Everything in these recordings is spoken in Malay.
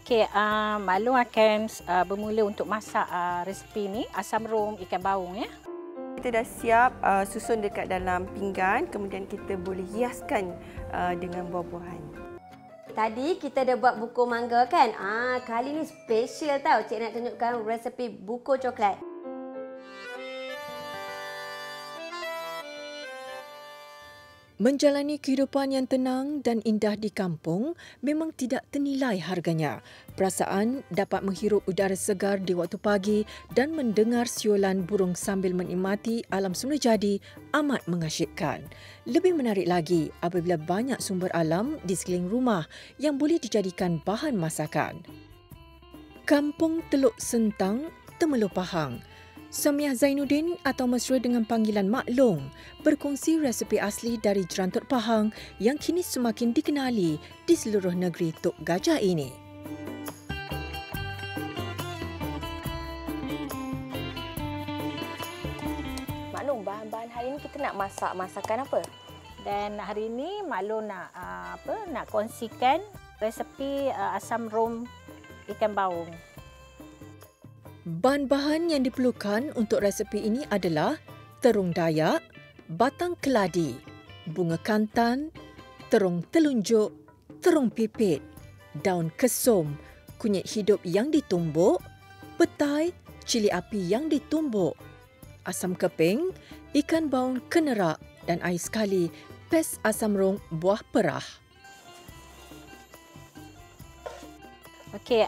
Okey, Maklum akan bermula untuk masak resipi ni, asam rom ikan baung ya. Kita dah siap susun dekat dalam pinggan, kemudian kita boleh hiaskan dengan buah-buahan. Tadi kita dah buat buko mangga kan? Kali ni special tau. Cik nak tunjukkan resepi buko coklat. Menjalani kehidupan yang tenang dan indah di kampung memang tidak ternilai harganya. Perasaan dapat menghirup udara segar di waktu pagi dan mendengar siulan burung sambil menikmati alam semula jadi amat mengasyikkan. Lebih menarik lagi apabila banyak sumber alam di sekeliling rumah yang boleh dijadikan bahan masakan. Kampung Teluk Sentang, Temerloh Pahang. Samiah Zainuddin atau mesra dengan panggilan Mak Long berkongsi resepi asli dari Jerantut Pahang yang kini semakin dikenali di seluruh negeri Tok Gajah ini. Mak Long, bahan-bahan hari ni kita nak masak masakan apa? Dan hari ini Mak Long nak kongsikan resepi asam rom ikan baung. Bahan-bahan yang diperlukan untuk resepi ini adalah terung dayak, batang keladi, bunga kantan, terung telunjuk, terung pipit, daun kesum, kunyit hidup yang ditumbuk, petai, cili api yang ditumbuk, asam keping, ikan baung kenerak dan air sekali pes asam rom buah perah. Okey,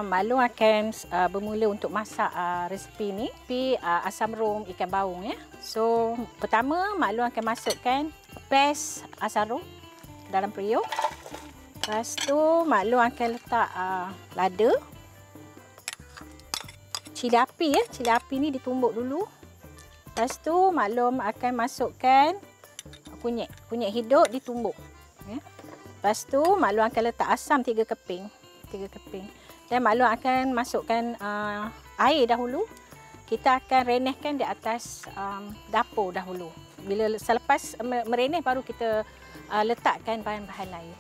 Mak Long akan bermula untuk masak resipi ni, asam rom ikan baung ya. So, pertama Mak Long akan masukkan pes asam rom dalam periuk. Lepas tu Mak Long akan letak lada. Cili api ya, cili api ni ditumbuk dulu. Lepas tu Mak Long akan masukkan kunyit hidup ditumbuk ya. Lepas tu Mak Long akan letak asam 3 keping. Dan Mak Long akan masukkan air dahulu. Kita akan renehkan di atas dapur dahulu. Bila selepas mereneh baru kita letakkan bahan-bahan lain.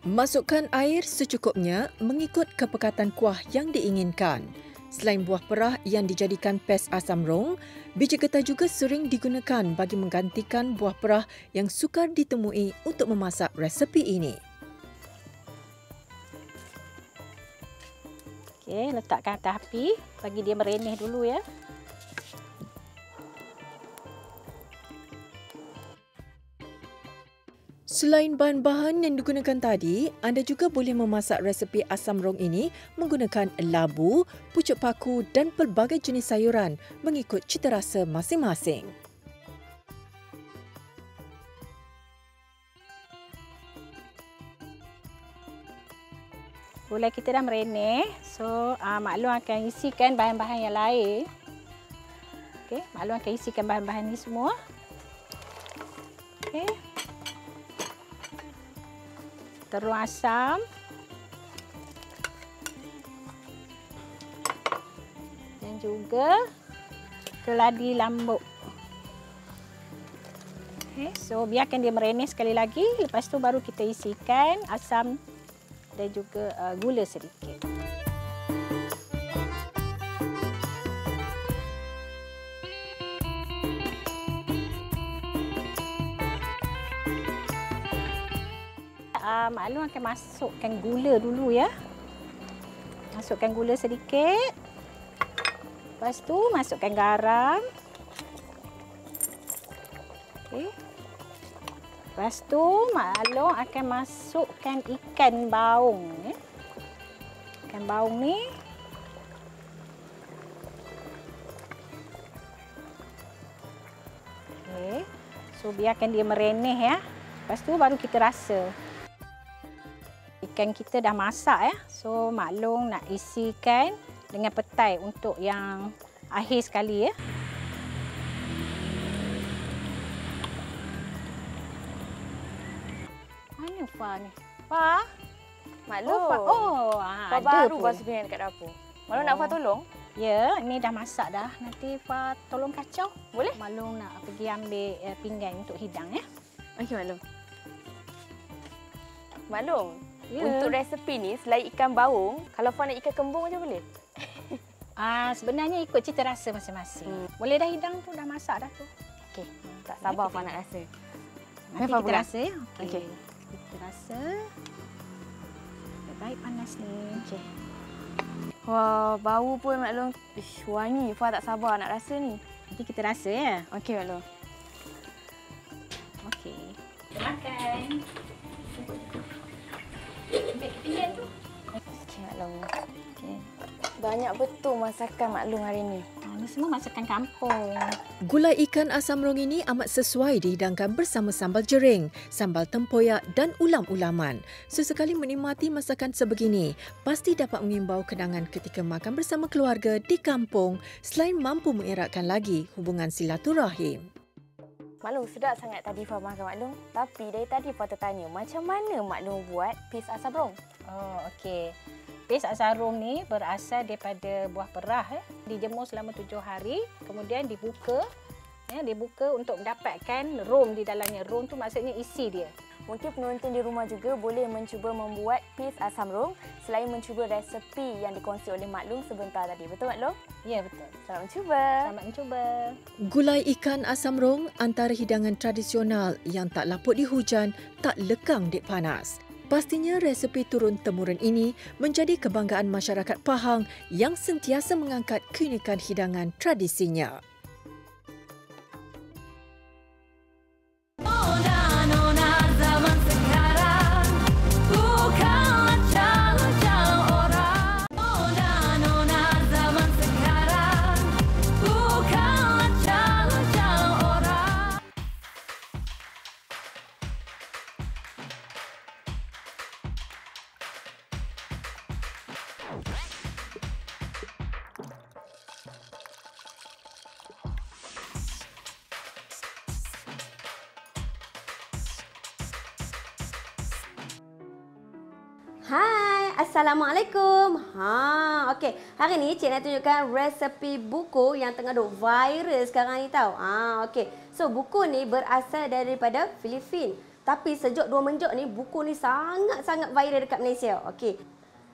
Masukkan air secukupnya mengikut kepekatan kuah yang diinginkan. Selain buah perah yang dijadikan pes asam rom, biji getah juga sering digunakan bagi menggantikan buah perah yang sukar ditemui untuk memasak resepi ini. Okey, letakkan atas api, bagi dia mereneh dulu ya. Selain bahan-bahan yang digunakan tadi, anda juga boleh memasak resepi asam rom ini menggunakan labu, pucuk paku dan pelbagai jenis sayuran mengikut cita rasa masing-masing. Gulai kita dah mereneh, so Mak Long akan isikan bahan-bahan yang lain. Okey, Mak Long akan isikan bahan-bahan ni semua. Okey. Terung asam. Dan juga keladi lambuk. Okey, so biarkan dia mereneh sekali lagi, lepas tu baru kita isikan asam dan juga gula sedikit. Mak Long akan masukkan gula dulu ya. Masukkan gula sedikit. Lepas tu masukkan garam. Okey. Lepas tu, Mak Long akan masukkan ikan baung. Ikan baung ni. Okay. So, biarkan dia mereneh ya. Lepas tu baru kita rasa. Ikan kita dah masak ya. So, Mak Long nak isikan dengan petai untuk yang akhir sekali ya. Fa ni. Fa? Mak Long, Fa baru basuh pinggan dekat dapur. Mak Long nak Fa tolong? Ya, ini dah masak dah. Nanti Fa tolong kacau. Boleh? Mak Long nak pergi ambil pinggan untuk hidang ya. Okey Mak Long. Mak Long, Untuk resepi ni, selain ikan baung, kalau Fah nak ikan kembung macam boleh? Sebenarnya ikut cita rasa masing-masing. Boleh dah hidang tu, dah masak dah tu. Okey, tak sabar Fah nak rasa. Nanti Fah kita buka. rasa ya. Okey. Kita rasa. Baik panas ni. Okey. Wah, bau pun Mak Long. Wangi. Fah tak sabar nak rasa ni. Nanti kita rasa ya. Okey Mak Long. Okey. Makan. Ambil pinggan tu. Okey Mak Long. Okey. Banyak betul masakan Mak Long hari ni. Ini semua masakan kampung. Gulai ikan asam rong ini amat sesuai dihidangkan bersama sambal jering, sambal tempoyak dan ulam-ulaman. Sesekali menikmati masakan sebegini, pasti dapat mengimbau kenangan ketika makan bersama keluarga di kampung selain mampu mengeratkan lagi hubungan silaturahim. Mak Long, sedap sangat tadi Fah makan Mak Long. Tapi dari tadi Fah tertanya, macam mana Mak Long buat pis asam rong? Oh, okey. Paste asam rong ni berasal daripada buah perah. Dijemur selama 7 hari. Kemudian dibuka. Dibuka untuk mendapatkan rom di dalamnya. Rom tu maksudnya isi dia. Mungkin penonton di rumah juga boleh mencuba membuat pis asam rong selain mencuba resepi yang dikongsi oleh Mak Long sebentar tadi. Betul Mak Long? Ya, betul. Selamat mencuba. Selamat mencuba. Gulai ikan asam rong antara hidangan tradisional yang tak laput di hujan, tak lekang di panas. Pastinya resepi turun-temurun ini menjadi kebanggaan masyarakat Pahang yang sentiasa mengangkat keunikan hidangan tradisinya. Hai, Assalamualaikum. Okey. Hari ni Cik nak tunjukkan resepi buku yang tengah duk viral sekarang ni tau. Okey. So, buku ni berasal daripada Filipina. Tapi sejak 2 menjok ni, buku ni sangat-sangat viral dekat Malaysia. Okey.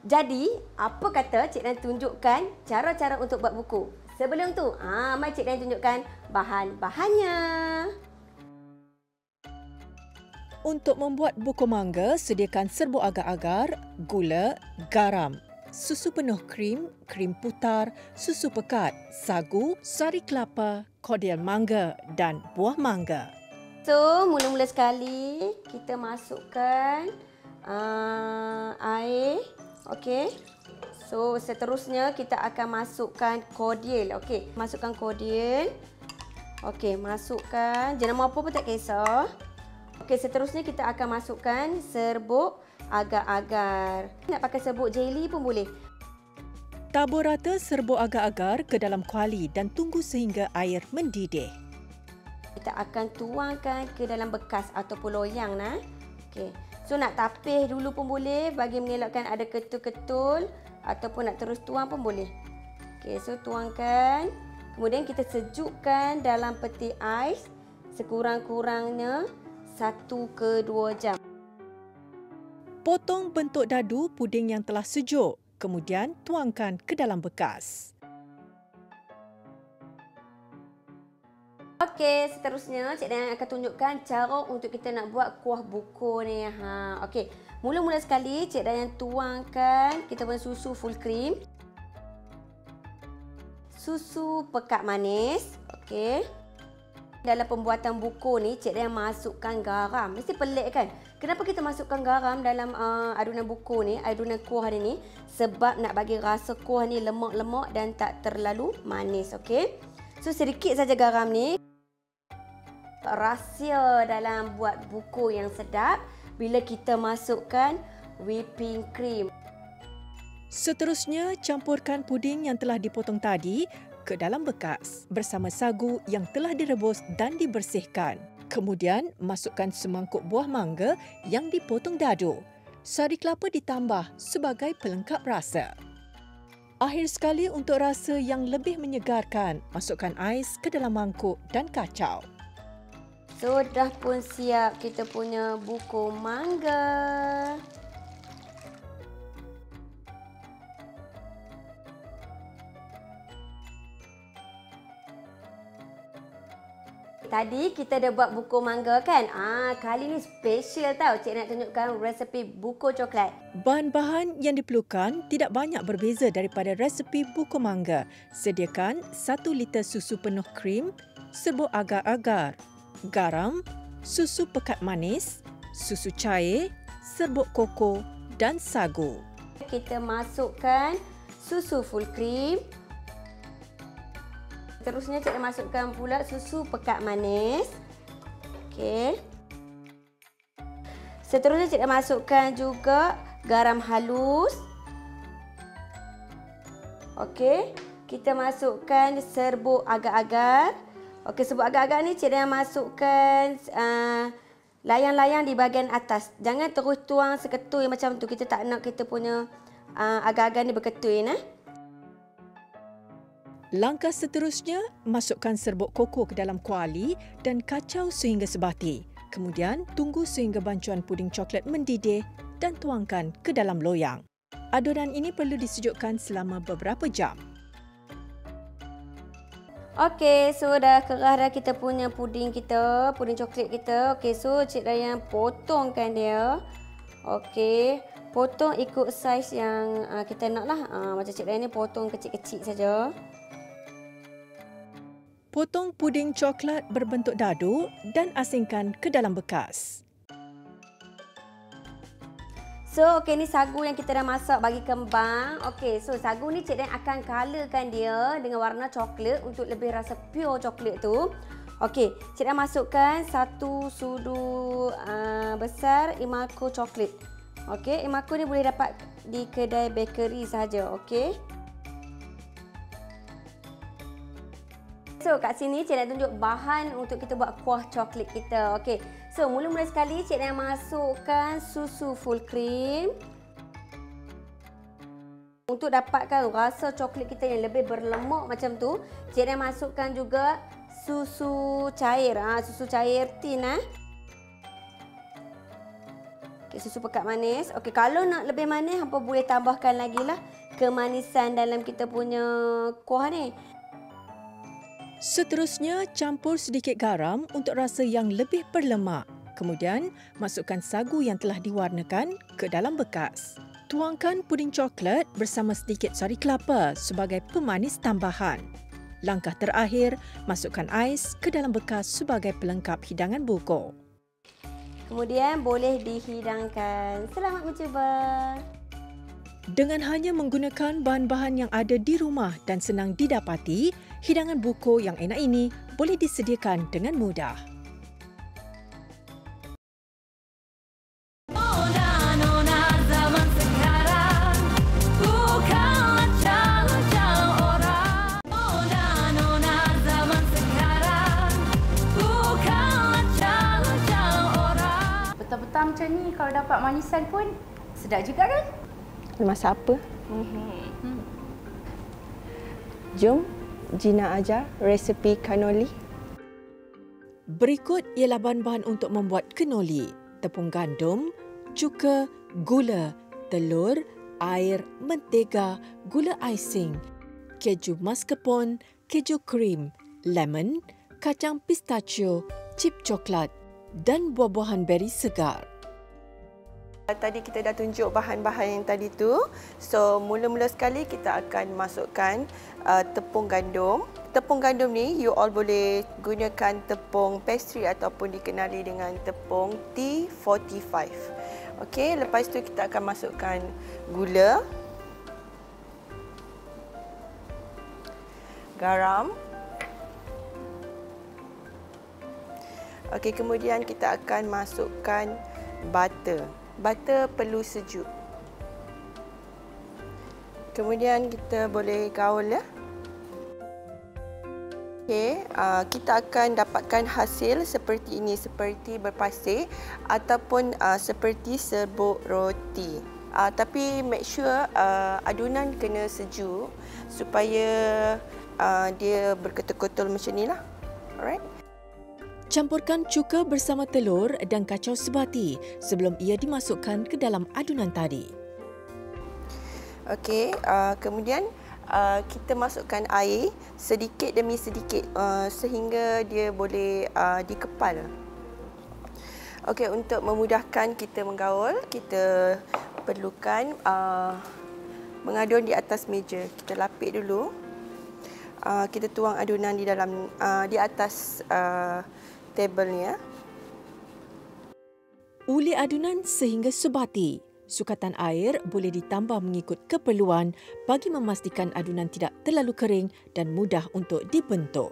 Jadi, apa kata Cik nak tunjukkan cara-cara untuk buat buku. Sebelum tu, mari Cik nak tunjukkan bahan-bahannya. Untuk membuat buku mangga, sediakan serbuk agar-agar, gula, garam, susu penuh krim, krim putar, susu pekat, sagu, sari kelapa, kordial mangga dan buah mangga. So, mula-mula sekali kita masukkan air. Okey. So, seterusnya kita akan masukkan kordial. Okey, masukkan kordial. Okey, masukkan. Jenama apa pun tak kisah. Okey, seterusnya kita akan masukkan serbuk agar-agar. Nak pakai serbuk jelly pun boleh. Tabur rata serbuk agar-agar ke dalam kuali dan tunggu sehingga air mendidih. Kita akan tuangkan ke dalam bekas ataupun loyang. Okey. So, nak tapih dulu pun boleh bagi mengelakkan ada ketul-ketul ataupun nak terus tuang pun boleh. Okey, so tuangkan. Kemudian kita sejukkan dalam peti ais sekurang-kurangnya 1 ke 2 jam. Potong bentuk dadu puding yang telah sejuk, kemudian tuangkan ke dalam bekas. Okey, seterusnya Cik Dan akan tunjukkan cara untuk kita nak buat kuah buku ni. Okey, mula-mula sekali Cik Dan tuangkan kita punya susu full cream. Susu pekat manis. Okey. Dalam pembuatan buku ni, Cik Dan masukkan garam. Mesti pelik kan? Kenapa kita masukkan garam dalam adunan buku ni, adunan kuah ni? Sebab nak bagi rasa kuah ni lemak-lemak dan tak terlalu manis. Okey. So, sedikit saja garam ni. Rahsia dalam buat buku yang sedap bila kita masukkan whipping cream. Seterusnya, campurkan puding yang telah dipotong tadi ke dalam bekas bersama sagu yang telah direbus dan dibersihkan. Kemudian, masukkan semangkuk buah mangga yang dipotong dadu. Sari kelapa ditambah sebagai pelengkap rasa. Akhir sekali, untuk rasa yang lebih menyegarkan, masukkan ais ke dalam mangkuk dan kacau. So, dah pun siap kita punya buku mangga. tadi kita dah buat buku mangga kan? Kali ni special tau. Cik nak tunjukkan resepi buku coklat. Bahan-bahan yang diperlukan tidak banyak berbeza daripada resepi buku mangga. Sediakan 1 liter susu penuh krim, serbuk agar-agar, garam, susu pekat manis, susu cair, serbuk koko dan sagu. Kita masukkan susu full cream. Terusnya Cik nak masukkan pula susu pekat manis. Okey. Seterusnya Cik nak masukkan juga garam halus. Okey. Kita masukkan serbuk agar-agar. Okey, serbuk agar-agar ni Cik nak masukkan layang-layang di bahagian atas. Jangan terus tuang seketui macam tu. Kita tak nak kita punya agar-agar ni berketui. Langkah seterusnya, masukkan serbuk koko ke dalam kuali dan kacau sehingga sebati. Kemudian, tunggu sehingga bancuan puding coklat mendidih dan tuangkan ke dalam loyang. Adunan ini perlu disejukkan selama beberapa jam. Okey, so dah kerah dah kita punya puding kita, puding coklat kita. Okey, so Cik Rayyan potongkan dia. Okey, potong ikut saiz yang kita nak lah. Macam Cik Rayyan ni potong kecil-kecil saja. Potong puding coklat berbentuk dadu dan asingkan ke dalam bekas. So, okey, ni sagu yang kita dah masak bagi kembang. Okey, so sagu ni Cik Dan akan colourkan dia dengan warna coklat untuk lebih rasa pure coklat tu. Okey, Cik Dan masukkan 1 sudu besar Imalco coklat. Okey, Imalco ni boleh dapat di kedai bakery saja, okey. So, kat sini Cik nak tunjuk bahan untuk kita buat kuah coklat kita. Okey. So, mula-mula sekali Cik nak masukkan susu full cream. Untuk dapatkan rasa coklat kita yang lebih berlemak macam tu, Cik nak masukkan juga susu cair. Susu cair tin. Okey, susu pekat manis. Okey, kalau nak lebih manis, hampa boleh tambahkan lagi lah kemanisan dalam kita punya kuah ni. Seterusnya, campur sedikit garam untuk rasa yang lebih berlemak. Kemudian, masukkan sagu yang telah diwarnakan ke dalam bekas. Tuangkan puding coklat bersama sedikit sari kelapa sebagai pemanis tambahan. Langkah terakhir, masukkan ais ke dalam bekas sebagai pelengkap hidangan buko. Kemudian boleh dihidangkan. Selamat mencuba. Dengan hanya menggunakan bahan-bahan yang ada di rumah dan senang didapati, hidangan buko yang enak ini boleh disediakan dengan mudah. Petang-petang macam ni kalau dapat manisan pun sedap juga kan? Masak apa? Jom Gina ajar resepi cannoli. Berikut ialah bahan-bahan untuk membuat cannoli. Tepung gandum, cuka, gula, telur, air, mentega, gula icing, keju mascarpone, keju krim, lemon, kacang pistachio, chip coklat dan buah-buahan beri segar. Tadi kita dah tunjuk bahan-bahan yang tadi tu. So, mula-mula sekali kita akan masukkan tepung gandum. Tepung gandum ni you all boleh gunakan tepung pastry ataupun dikenali dengan tepung T45. Okey, lepas tu kita akan masukkan gula, garam. Okey, kemudian kita akan masukkan butter. Butter perlu sejuk. Kemudian kita boleh gaul ya. Okey, kita akan dapatkan hasil seperti ini, seperti berpasir ataupun seperti serbuk roti. Tapi make sure adunan kena sejuk supaya dia berketul-ketul macam ni lah. Alright. Campurkan cuka bersama telur dan kacau sebati sebelum ia dimasukkan ke dalam adunan tadi. Okey, kemudian kita masukkan air sedikit demi sedikit sehingga dia boleh dikepal. Okey, untuk memudahkan kita menggaul, kita perlukan mengadun di atas meja. Kita lapik dulu. Kita tuang adunan di dalam di atas table ni ya. Uli adunan sehingga sebati. Sukatan air boleh ditambah mengikut keperluan bagi memastikan adunan tidak terlalu kering dan mudah untuk dibentuk.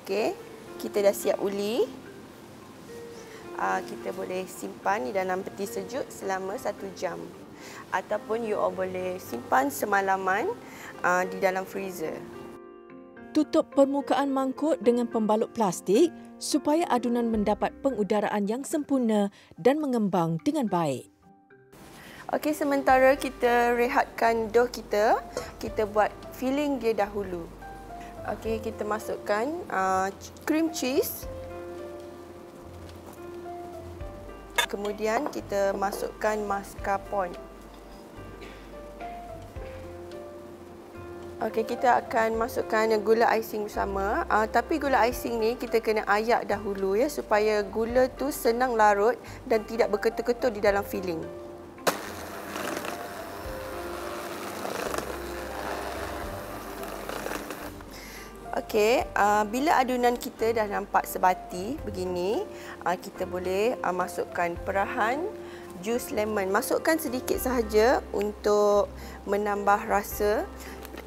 Okey, kita dah siap uli. Kita boleh simpan di dalam peti sejuk selama 1 jam. Ataupun you all boleh simpan semalaman di dalam freezer. Tutup permukaan mangkuk dengan pembalut plastik supaya adunan mendapat pengudaraan yang sempurna dan mengembang dengan baik. Okey, sementara kita rehatkan dough kita buat filling dia dahulu. Okey, kita masukkan cream cheese. Kemudian kita masukkan mascarpone. Okey, kita akan masukkan gula icing bersama. Tapi gula icing ni kita kena ayak dahulu ya supaya gula tu senang larut dan tidak berketul-ketul di dalam filling. Okey, bila adunan kita dah nampak sebati begini, kita boleh masukkan perahan jus lemon. Masukkan sedikit sahaja untuk menambah rasa.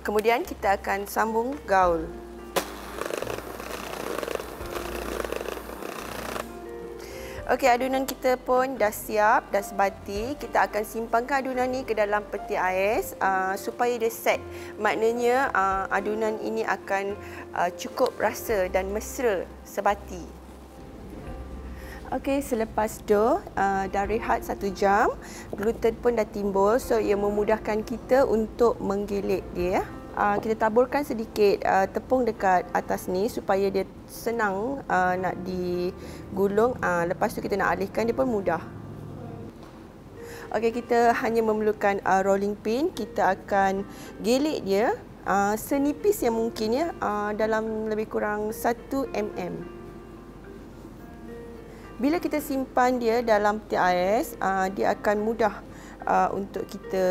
Kemudian kita akan sambung gaul. Okey, adunan kita pun dah siap, dah sebati. Kita akan simpankan adunan ni ke dalam peti ais supaya dia set. Maknanya adunan ini akan cukup rasa dan mesra sebati. Okey, selepas dough dah rehat 1 jam, gluten pun dah timbul, so ia memudahkan kita untuk menggilit dia. Kita taburkan sedikit tepung dekat atas ni supaya dia senang nak digulung. Lepas tu kita nak alihkan dia pun mudah. Okey, kita hanya memerlukan rolling pin. Kita akan gilit dia senipis yang mungkin ya, dalam lebih kurang 1 mm. Bila kita simpan dia dalam peti ais, dia akan mudah untuk kita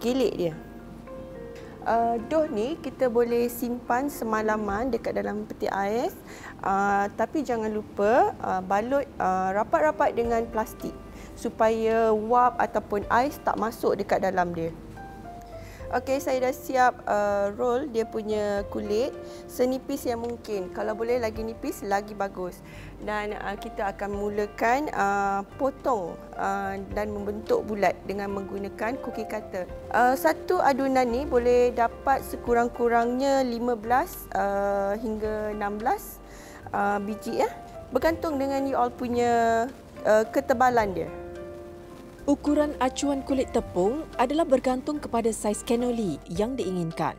gilit dia. Dough ni kita boleh simpan semalaman dekat dalam peti ais, tapi jangan lupa balut rapat-rapat dengan plastik supaya wap ataupun ais tak masuk dekat dalam dia. Okey, saya dah siap roll dia punya kulit senipis yang mungkin. Kalau boleh lagi nipis lagi bagus. Dan kita akan mulakan potong dan membentuk bulat dengan menggunakan cookie cutter. Satu adunan ni boleh dapat sekurang-kurangnya 15 hingga 16 biji ya. Bergantung dengan you all punya ketebalan dia. Ukuran acuan kulit tepung adalah bergantung kepada saiz cannoli yang diinginkan.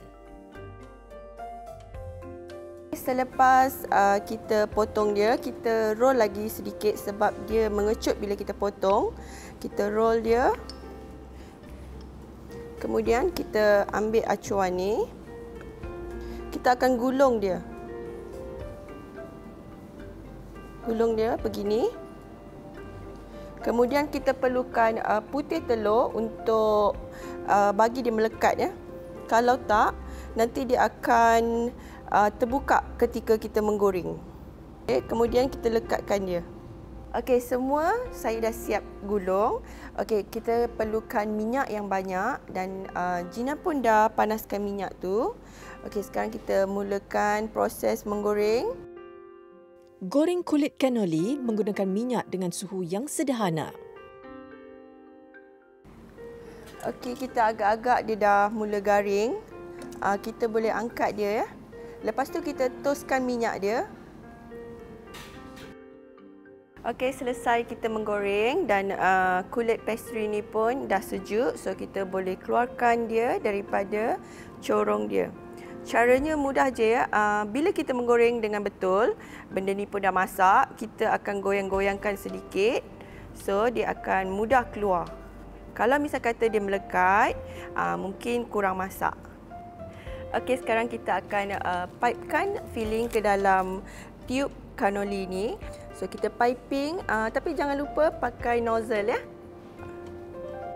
Selepas kita potong dia, kita roll lagi sedikit sebab dia mengecut bila kita potong. Kita roll dia. Kemudian kita ambil acuan ni. Kita akan gulung dia. Gulung dia begini. Kemudian kita perlukan putih telur untuk bagi dia melekat ya. Kalau tak, nanti dia akan terbuka ketika kita menggoreng. Okay, kemudian kita lekatkan dia. Okey, semua saya dah siap gulung. Okey, kita perlukan minyak yang banyak dan Gina pun dah panaskan minyak tu. Okey, sekarang kita mulakan proses menggoreng. Goreng kulit cannoli menggunakan minyak dengan suhu yang sederhana. Okey, kita agak-agak dia dah mula garing. Kita boleh angkat dia ya. Lepas tu kita toastkan minyak dia. Okey, selesai kita menggoreng dan kulit pastry ni pun dah sejuk. So kita boleh keluarkan dia daripada corong dia. Caranya mudah je ya. Bila kita menggoreng dengan betul, benda ni pun dah masak, kita akan goyang-goyangkan sedikit. So dia akan mudah keluar. Kalau misal kata dia melekat, mungkin kurang masak. Okey, sekarang kita akan pipekan filling ke dalam tube cannoli ni. So kita piping, tapi jangan lupa pakai nozzle ya.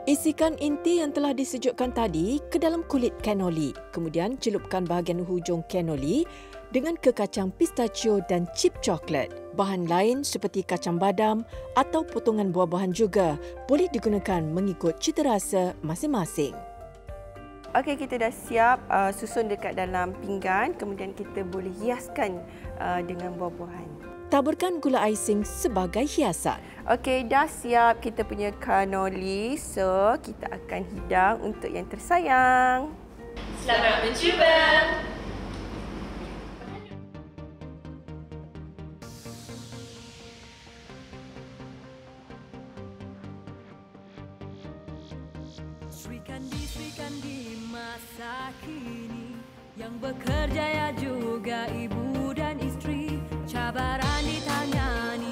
Isikan inti yang telah disejukkan tadi ke dalam kulit cannoli. Kemudian celupkan bahagian hujung cannoli dengan kekacang pistachio dan chip coklat. Bahan lain seperti kacang badam atau potongan buah-buahan juga boleh digunakan mengikut cita rasa masing-masing. Okey, kita dah siap susun dekat dalam pinggan. Kemudian kita boleh hiaskan dengan buah-buahan. Taburkan gula icing sebagai hiasan. Okey, dah siap kita punya cannoli. So, kita akan hidang untuk yang tersayang. Selamat mencuba! Sri Kandi masa kini yang bekerja ya juga ibu dan istri, cabaran ditangani